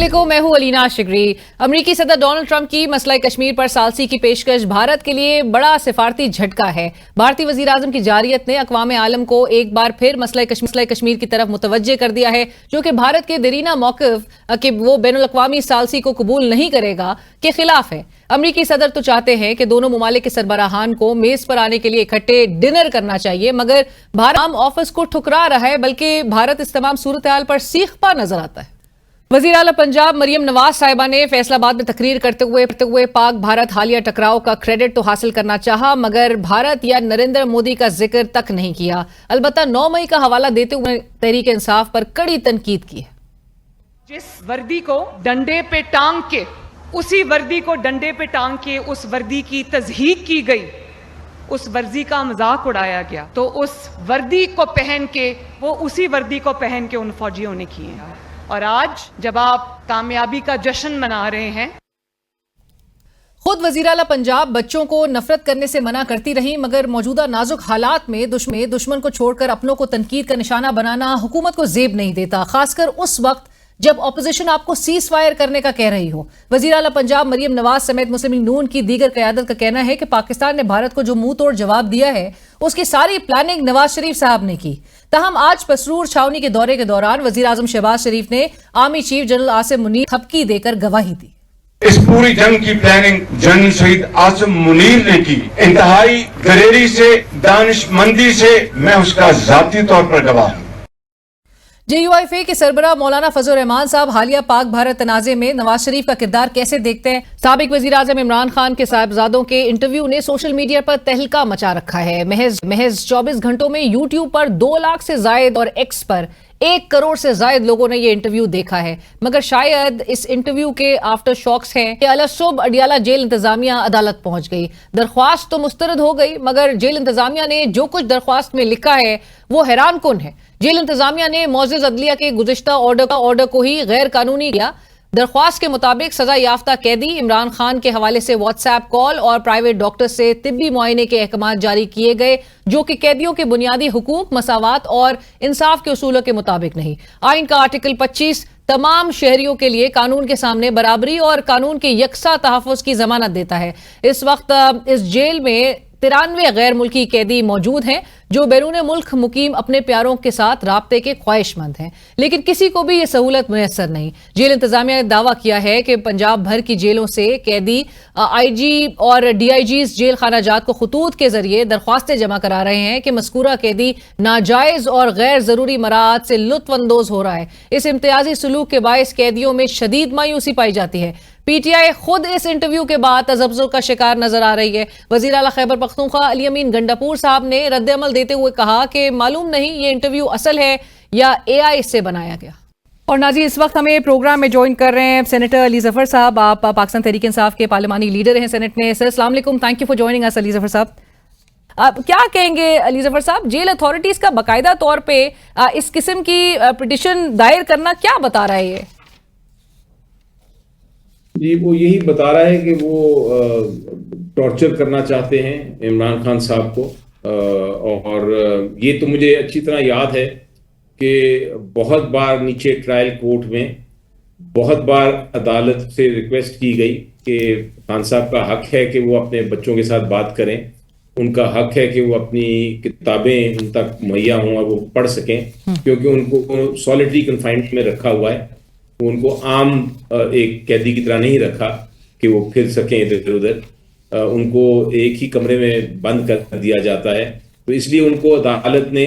अस्सलामुअलैकुम, मैं हूं अलीना शिगरी। अमेरिकी सदर डोनाल्ड ट्रंप की मसला कश्मीर पर सालसी की पेशकश भारत के लिए बड़ा सिफारती झटका है। भारतीय वजीर आजम की जारियत ने अक़वाम आलम को एक बार फिर मसला कश्मीर की तरफ मुतवज्जे कर दिया है, जो कि भारत के दरीना मौक़िफ़ कि वो बैनुल अक़वामी सालसी को कबूल नहीं करेगा के खिलाफ है। अमेरिकी सदर तो चाहते हैं कि दोनों मुमालिक के सरबराहान को मेज पर आने के लिए इकट्ठे डिनर करना चाहिए, मगर भारत आम ऑफिस को ठुकरा रहा है, बल्कि भारत इस तमाम सूरत हाल पर सीखता नजर आता है। वज़ीर आला पंजाब मरियम नवाज साहिबा ने फैसलाबाद में तकरीर करते हुए पाक भारत हालिया टकराव का क्रेडिट तो हासिल करना चाहा, मगर भारत या नरेंद्र मोदी का जिक्र तक नहीं किया। अलबत्ता 9 मई का हवाला देते हुए तहरीक इंसाफ पर कड़ी तनकीद की है। जिस वर्दी को डंडे पे टांग के, उसी वर्दी को डंडे पे टांग के उस वर्दी की तज़हीक की गई, उस वर्दी का मजाक उड़ाया गया, तो उस वर्दी को पहन के वो उसी वर्दी को पहन के उन फौजियों ने किए। और आज जब आप कामयाबी का जश्न मना रहे हैं। खुद वज़ीर आला पंजाब बच्चों को नफरत करने से मना करती रही, मगर मौजूदा नाजुक हालात में दुश्मन को छोड़कर अपनों को तनकीद का निशाना बनाना हुकूमत को जेब नहीं देता, खासकर उस वक्त जब ऑपोजिशन आपको सीज फायर करने का कह रही हो। वज़ीर आला पंजाब मरियम नवाज समेत मुस्लिम लीग नून की दीगर क़यादत का कहना है कि पाकिस्तान ने भारत को जो मुंह तोड़ जवाब दिया है, उसकी सारी प्लानिंग नवाज शरीफ साहब ने की। तहम आज पसरूर छावनी के दौरे के दौरान वज़ीर आज़म शहबाज शरीफ ने army chief general Asim Munir थपकी देकर गवाही दी। इस पूरी जंग की प्लानिंग जनरल शहीद आसिम मुनीर ने की। इंतहाई दलेरी से, दानिशमंदी से मैं उसका जाती तौर पर गवाह हूं। JUIF के सरबराह मौलाना फजल रहमान साहब हालिया पाक भारत तनाज़े में नवाज शरीफ का किरदार कैसे देखते हैं? साबिक वज़ीर आज़म इमरान खान के साहिबजादों के इंटरव्यू ने सोशल मीडिया पर तहलका मचा रखा है। महज 24 घंटों में यूट्यूब पर 2 लाख से जायद और एक्स पर 1 करोड़ से जायद लोगों ने यह इंटरव्यू देखा है, मगर शायद इस इंटरव्यू के आफ्टर शॉक्स हैं कि अलसुब अडियाला जेल इंतजामिया अदालत पहुंच गई। दरख्वास्त तो मुस्तरद हो गई, मगर जेल इंतजामिया ने जो कुछ दरख्वास्त में लिखा है वो हैरान कुन है। जेल इंतजामिया ने मौजूद अदलिया के गुज़िश्ता ऑर्डर को ही गैर कानूनी किया। दरख्वास्त के मुताबिक सजा याफ्ता कैदी इमरान खान के हवाले से व्हाट्सएप कॉल और प्राइवेट डॉक्टर से तिब्बी मुआयने के अहकाम जारी किए गए, जो कि कैदियों के बुनियादी हुकूक, मसावात और इंसाफ के उसूलों के मुताबिक नहीं। आइन का आर्टिकल 25 तमाम शहरियों के लिए कानून के सामने बराबरी और कानून के यकसा तहफ़्फ़ुज़ की जमानत देता है। इस वक्त इस जेल में 93 गैर मुल्की कैदी मौजूद हैं, जो बैरून मुल्क मुकीम अपने प्यारों के साथ राब्ते के ख्वाहिशमंद हैं, लेकिन किसी को भी यह सहूलत मुयस्सर नहीं। जेल इंतजामिया ने दावा किया है कि पंजाब भर की जेलों से कैदी IG और DIGs जेल खाना जात को खतूत के जरिए दरख्वास्तें जमा करा रहे हैं कि मज़कूरा कैदी नाजायज और गैर जरूरी मराहत से लुत्फानंदोज हो रहा है। इस इम्तियाजी सलूक के बायस कैदियों में शदीद मायूसी पाई जाती है। PTI खुद इस इंटरव्यू के बाद तज़ब्ज़ुर का शिकार नजर आ रही है। वज़ीर आला खैबर पख्तूनख्वा अली अमीन गंडापुर साहब ने रद्द-ए-अमल देते हुए कहा कि मालूम नहीं ये इंटरव्यू असल है या AI इससे बनाया गया। और नाज़रीन, इस वक्त हमें प्रोग्राम में ज्वाइन कर रहे हैं सेनेटर अली ज़फ़र साहब। आप पाकिस्तान तहरीक इंसाफ के पार्लिमानी लीडर हैं सेनेट में। सर अस्सलाम वालेकुम, thank you for joining us Ali Zafar साहब। आप क्या कहेंगे अली ज़फ़र साहब, जेल अथॉरिटीज का बाकायदा तौर पे इस किस्म की पिटीशन दायर करना क्या बता रहा है? ये जी, वो यही बता रहा है कि वो टॉर्चर करना चाहते हैं इमरान खान साहब को। और ये तो मुझे अच्छी तरह याद है कि बहुत बार नीचे ट्रायल कोर्ट में बहुत बार अदालत से रिक्वेस्ट की गई कि खान साहब का हक है कि वो अपने बच्चों के साथ बात करें, उनका हक है कि वो अपनी किताबें उन तक मुहैया हों और वो पढ़ सकें, क्योंकि उनको सॉलिटरी कन्फाइनमेंट में रखा हुआ है। उनको आम एक कैदी की तरह नहीं रखा कि वो फिर सकें इधर उधर, उनको एक ही कमरे में बंद कर दिया जाता है। तो इसलिए उनको अदालत ने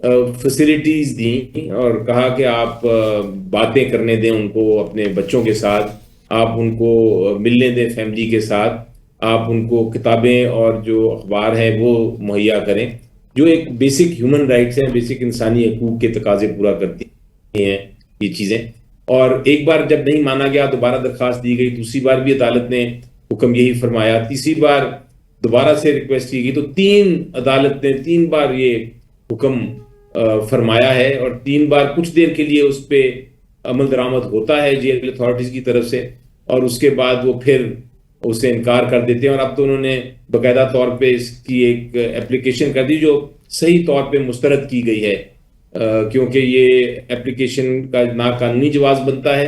फैसिलिटीज दी और कहा कि आप बातें करने दें उनको अपने बच्चों के साथ, आप उनको मिलने दें फैमिली के साथ, आप उनको किताबें और जो अखबार है वो मुहैया करें, जो एक बेसिक ह्यूमन राइट्स हैं, बेसिक इंसानी हकूक के तकाजे पूरा करती हैं ये चीज़ें। और एक बार जब नहीं माना गया, दोबारा दरख्वास्त दी गई, दूसरी बार भी अदालत ने हुक्म यही फरमाया, तीसरी बार दोबारा से रिक्वेस्ट की गई, तो 3 बार ये हुक्म फरमाया है और 3 बार कुछ देर के लिए उस पर अमल दरामद होता है जेल अथॉरिटीज की तरफ से, और उसके बाद वो फिर उससे इनकार कर देते हैं। और अब तो उन्होंने बाकायदा तौर पे इसकी एक एप्लीकेशन कर दी जो सही तौर पे मुस्तरद की गई है, क्योंकि ये एप्लीकेशन का ना कानूनी जवाब बनता है,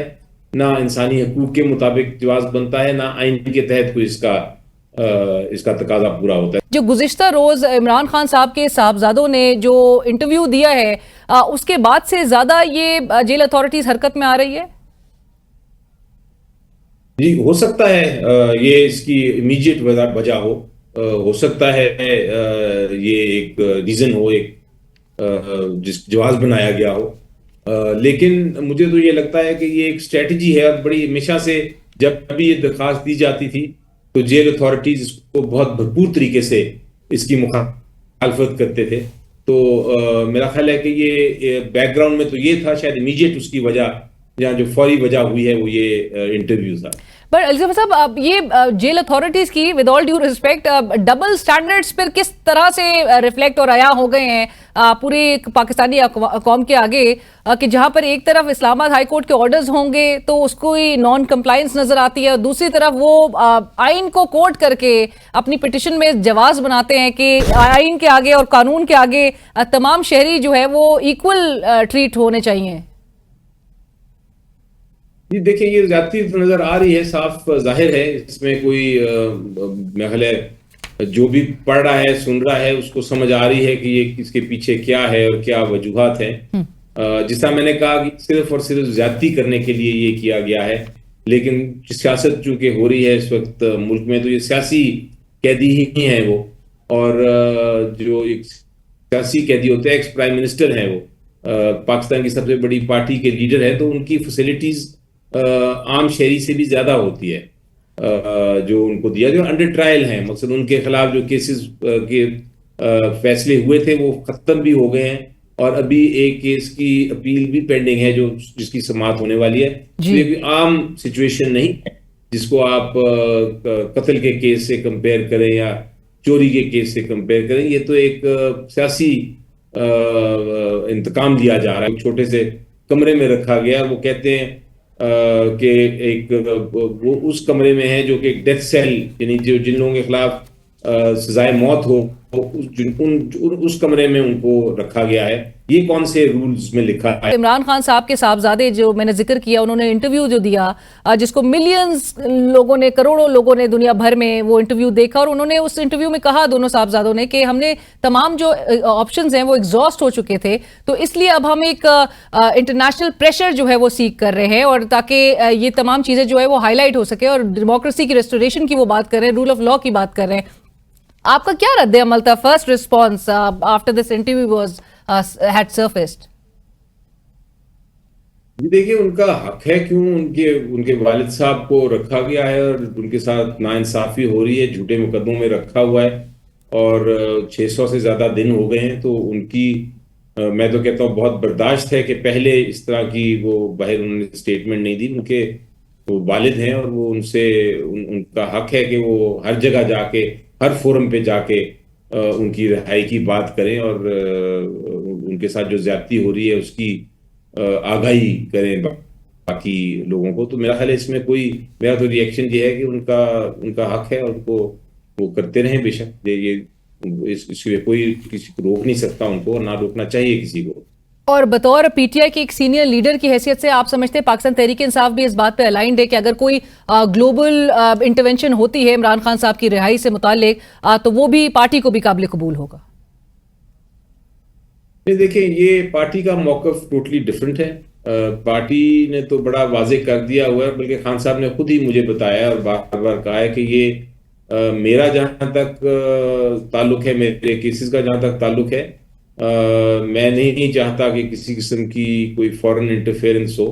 ना इंसानी हकूक के मुताबिक जवाब बनता है, ना आइन के तहत कोई इसका तकाजा पूरा होता है। जो गुज़िश्ता रोज इमरान खान साहब के साहबजादों ने जो इंटरव्यू दिया है, उसके बाद से ज्यादा ये जेल अथॉरिटीज हरकत में आ रही है। जी, हो सकता है ये इसकी इमीडिएट वजह हो सकता है ये एक रीजन हो, एक जिस जवाब बनाया गया हो। लेकिन मुझे तो ये लगता है कि ये एक स्ट्रेटजी है और बड़ी हमेशा से जब भी ये दरख्वास्त दी जाती थी तो जेल अथॉरिटीज इसको बहुत भरपूर तरीके से इसकी मुखालफत करते थे। तो मेरा ख्याल है कि ये बैकग्राउंड में तो ये था, शायद इमीडिएट उसकी वजह या जो फौरी वजह हुई है वो ये इंटरव्यू था। पर अलीज़फ़र साहब, अब ये जेल अथॉरिटीज की with all due respect double standards पर किस तरह से रिफ्लेक्ट और आया हो गए हैं पूरे पाकिस्तानी कौम के आगे, कि जहां पर एक तरफ इस्लामाबाद हाई कोर्ट के ऑर्डर्स होंगे तो उसको ही नॉन कंप्लायंस नजर आती है, और दूसरी तरफ वो आइन को कोट करके अपनी पिटिशन में जवाब बनाते हैं कि आइन के आगे और कानून के आगे तमाम शहरी जो है वो इक्वल ट्रीट होने चाहिए। जी देखिए, ये ज्यादती नजर आ रही है, साफ जाहिर है, इसमें कोई मेरा ख्याल है जो भी पढ़ रहा है सुन रहा है उसको समझ आ रही है कि ये इसके पीछे क्या है और क्या वजूहात हैं। जिस तरह मैंने कहा कि सिर्फ और सिर्फ ज्यादती करने के लिए ये किया गया है, लेकिन सियासत चूंकि हो रही है इस वक्त मुल्क में, तो ये सियासी कैदी ही है वो, और जो एक सियासी कैदी होते हैं, एक्स प्राइम मिनिस्टर हैं वो, पाकिस्तान की सबसे बड़ी पार्टी के लीडर है, तो उनकी फैसिलिटीज आम शहरी से भी ज्यादा होती है जो उनको दिया, जो अंडर ट्रायल हैं। मकसद उनके खिलाफ जो केसेस के फैसले हुए थे वो खत्म भी हो गए हैं, और अभी एक केस की अपील भी पेंडिंग है जो जिसकी समाअत होने वाली है। तो ये आम सिचुएशन नहीं है जिसको आप कत्ल के केस से कंपेयर करें या चोरी के केस से कंपेयर करें। ये तो एक सियासी इंतकाम लिया जा रहा है। छोटे से कमरे में रखा गया, वो कहते हैं कि एक वो उस कमरे में है जो कि एक डेथ सेल, यानी जो जिन लोगों के खिलाफ सजाए मौत हो उस कमरे में उनको रखा गया है। ये कौन से रूल्स में लिखा है? इमरान खान साहब के साहबजादे जो मैंने जिक्र किया, उन्होंने इंटरव्यू जो दिया, जिसको मिलियंस लोगों ने, करोड़ों लोगों ने दुनिया भर में वो इंटरव्यू देखा, और उन्होंने उस इंटरव्यू में कहा, दोनों साहबजादों ने, कि हमने तमाम जो ऑप्शंस हैं वो एग्जॉस्ट हो चुके थे, तो इसलिए अब हम एक इंटरनेशनल प्रेशर जो है वो सीख कर रहे हैं, और ताकि ये तमाम चीजें जो है वो हाईलाइट हो सके, और डेमोक्रेसी की रेस्टोरेशन की वो बात कर रहे हैं, रूल ऑफ लॉ की बात कर रहे हैं। आपका क्या रद्द अमल था, first response after this interview was had surfaced? देखिए, उनका हक है, क्यों उनके वालिद साहब को रखा गया है और उनके साथ नाइंसाफी हो रही है, झूठे मुकदमों में रखा हुआ है, और 600 से ज्यादा दिन हो गए हैं। तो उनकी मैं तो कहता हूँ बहुत बर्दाश्त है कि पहले इस तरह की वो बाहर उन्होंने स्टेटमेंट नहीं दी। उनके वो वालिद हैं और वो उनका हक है कि वो हर जगह जाके, हर फोरम पे जाके उनकी रिहाई की बात करें, और उनके साथ जो ज्यादती हो रही है उसकी आगाही करें बाकी लोगों को। तो मेरा ख्याल है इसमें मेरा तो रिएक्शन ये है कि उनका हक है और उनको वो करते रहें बेशक। इसमें कोई किसी को रोक नहीं सकता उनको, और ना रोकना चाहिए किसी को। और बतौर पीटीआई के एक सीनियर लीडर की हैसियत से आप समझते हैं पाकिस्तान तहरीक इंसाफ भी इस बात पे अलाइंड है कि अगर कोई ग्लोबल इंटरवेंशन होती है इमरान खान साहब की रिहाई से मुतालिक, तो वो भी पार्टी को भी काबिल कबूल होगा? देखिए, ये पार्टी का मौकफ टोटली डिफरेंट है। पार्टी ने तो बड़ा वाजे कर दिया हुआ है, बल्कि खान साहब ने खुद ही मुझे बताया और बार बार कहा है कि ये मेरा जहां तक ताल्लुक है, मेरे केसेस का जहां तक ताल्लुक है, मैं नहीं चाहता कि किसी किस्म की कोई फॉरेन इंटरफेरेंस हो।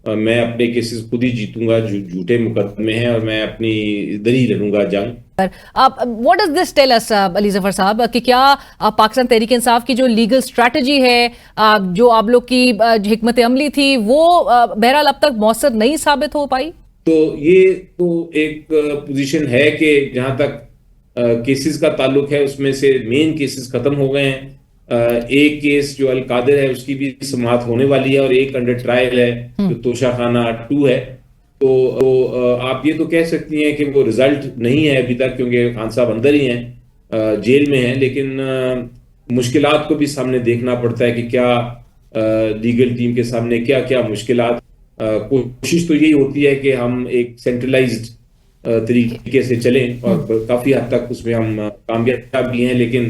मैं अपने केसेस खुद ही जीतूंगा, झूठे मुकदमे हैं, और मैं अपनी इधर ही लड़ूंगा जंग। What does this tell us Ali Zafar sahab, कि क्या पाकिस्तान तहरीक इंसाफ की जो लीगल स्ट्रैटेजी है, जो आप लोग की हिकमत अमली थी, वो बहरहाल अब तक मौसर नहीं साबित हो पाई? तो ये तो एक पोजीशन है कि जहां तक केसेस का ताल्लुक है उसमें से मेन केसेस खत्म हो गए हैं। एक केस जो अल कादिर है उसकी भी समाअत होने वाली है, और एक अंडर ट्रायल है जो तोशाखाना 2 है। तो आप ये तो कह सकती हैं कि वो रिजल्ट नहीं है अभी तक, क्योंकि खान साहब अंदर ही हैं, जेल में हैं, लेकिन मुश्किलात को भी सामने देखना पड़ता है कि क्या लीगल टीम के सामने क्या क्या मुश्किलात कोशिश तो यही होती है कि हम एक सेंट्रलाइज्ड तरीके से चलें और काफी हद तक उसमें हम कामयाब भी हैं, लेकिन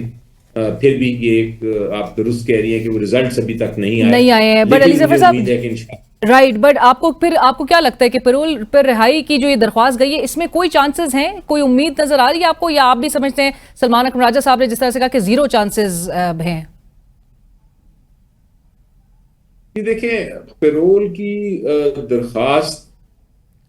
फिर भी ये एक आप दुरुस्त कह रही हैं कि वो रिजल्ट्स अभी तक नहीं आए हैं। बट अली ज़फर साहब, उम्मीद है कि इंशाल्लाह। राइट, बट आपको क्या लगता है कि पैरोल पर रिहाई की जो ये दरख्वास्त गई है, इसमें कोई चांसेस हैं, कोई उम्मीद नजर आ रही है आपको, या आप भी समझते हैं सलमान अकरम राजा साहब ने जिस तरह से कहा कि 0 चांसेस हैं? देखें, पैरोल की दरख्वास्त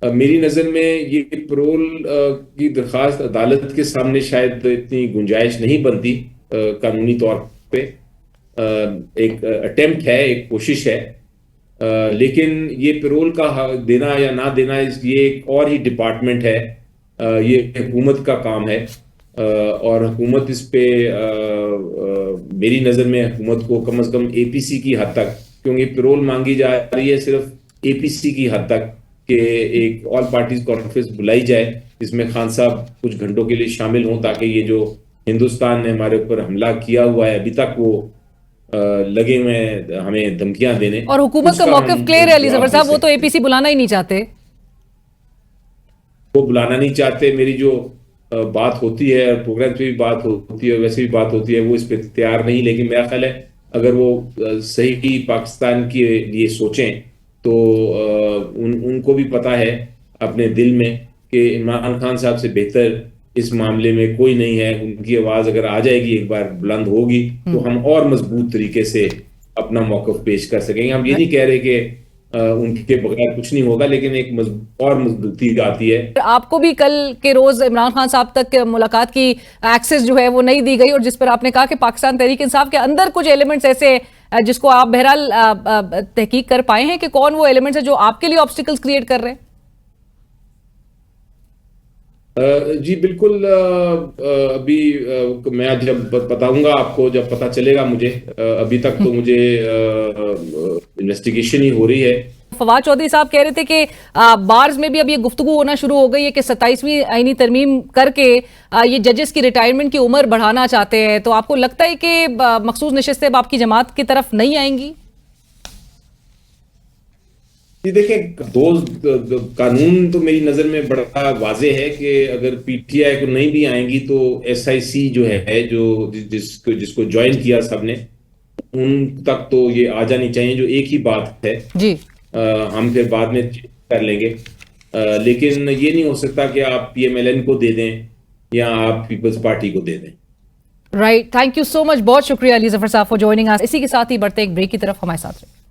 मेरी नज़र में ये पैरोल की दरख्वास्त अदालत के सामने शायद इतनी गुंजाइश नहीं बनती कानूनी तौर पे। एक अटेम्प्ट है, एक कोशिश है, लेकिन ये पैरोल का देना या ना देना ये एक और ही डिपार्टमेंट है, ये हुकूमत का काम है, और हुकूमत इस पे मेरी नज़र में हुकूमत को कम से कम एपीसी की हद तक, क्योंकि पैरोल मांगी जा रही है सिर्फ एपीसी की हद तक, कि एक ऑल पार्टीज कॉन्फ्रेंस बुलाई जाए जिसमें खान साहब कुछ घंटों के लिए शामिल हों, ताकि ये जो हिंदुस्तान ने हमारे ऊपर हमला किया हुआ है अभी तक वो लगे हुए हमें धमकियां देने। और हुकूमत का मौक़िफ़ क्लियर है अली ज़फर साहब, वो तो एपीसी बुलाना ही नहीं चाहते, वो बुलाना नहीं चाहते। मेरी जो बात होती है और प्रोग्राम पे भी बात होती है, वैसे भी बात होती है, वो इस पे तैयार नहीं। लेकिन मेरा ख्याल है अगर वो सही पाकिस्तान के लिए सोचें तो उनको भी पता है अपने दिल में कि इमरान खान साहब से बेहतर इस मामले में कोई नहीं है। उनकी आवाज अगर आ जाएगी, एक बार बुलंद होगी, तो हम और मजबूत तरीके से अपना मौक़िफ़ पेश कर सकेंगे। हम ये नहीं कह रहे कि उनके बगैर कुछ नहीं होगा, लेकिन एक और मजबूती आती है। आपको भी कल के रोज इमरान खान साहब तक मुलाकात की एक्सेस जो है वो नहीं दी गई, और जिस पर आपने कहा कि पाकिस्तान तहरीक इंसाफ के अंदर कुछ एलिमेंट्स ऐसे जिसको आप बहरहाल तहकीक कर पाए हैं कि कौन वो एलिमेंट्स है जो आपके लिए ऑब्स्टिकल्स क्रिएट कर रहे हैं? जी बिल्कुल, अभी मैं जब बताऊंगा आपको, जब पता चलेगा मुझे। अभी तक तो मुझे इन्वेस्टिगेशन ही हो रही है। फवाद चौधरी साहब कह रहे थे कि बार्स में भी अब ये गुफ्तगू होना शुरू हो गई है कि 27वीं आईनी तरमीम करके ये जजेस की रिटायरमेंट की उम्र बढ़ाना चाहते हैं। तो आपको लगता है कि मखसूस नशिस्तें अब आपकी जमात की तरफ नहीं आएंगी? जी देखें, कानून तो मेरी नज़र में बड़ा वाजे है कि अगर पीटीआई को नहीं भी आएंगी तो एसआईसी जो है, जो जिसको ज्वाइन किया सबने, उन तक तो ये आ जानी चाहिए, जो एक ही बात है जी। हम फिर बाद में कर लेंगे, लेकिन ये नहीं हो सकता कि आप पीएमएलएन को दे दें या आप पीपल्स पार्टी को दे दें। Right, thank you so much, बहुत शुक्रिया अली ज़फर साहब फॉर जॉइनिंग अस। इसी के साथ ही बढ़ते एक ब्रेक की तरफ, हमारे साथ रहे।